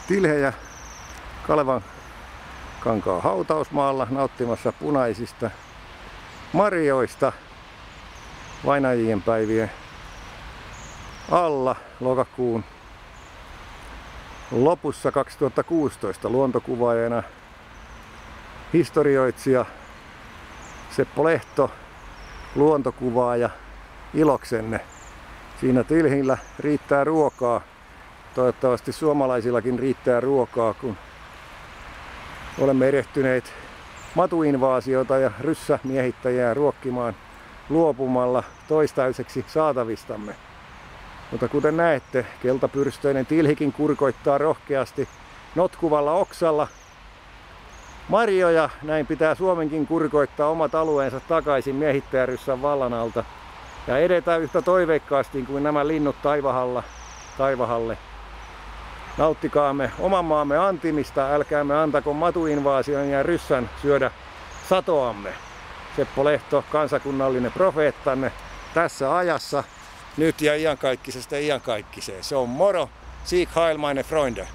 Tilhejä Kalevan kankaan hautausmaalla nauttimassa punaisista marjoista vainajien päivien alla lokakuun lopussa 2016 luontokuvaajana historioitsija Seppo Lehto, luontokuvaaja iloksenne. Siinä tilhillä riittää ruokaa. Toivottavasti suomalaisillakin riittää ruokaa, kun olemme erehtyneet matuinvaasiota ja ryssämiehittäjää ruokkimaan luopumalla toistaiseksi saatavistamme. Mutta kuten näette, keltapyrstöinen tilhikin kurkoittaa rohkeasti notkuvalla oksalla marjoja. Näin pitää Suomenkin kurkoittaa omat alueensa takaisin miehittäjäryssän vallan alta ja edetä yhtä toiveikkaasti kuin nämä linnut taivahalle. Nauttikaamme oman maamme antimista, älkäämme antako matuinvaasion ja ryssän syödä satoamme. Seppo Lehto, kansakunnallinen profeettanne tässä ajassa, nyt ja iankaikkisesta iankaikkiseen. Se on moro, Sieg Heil meine Freunde!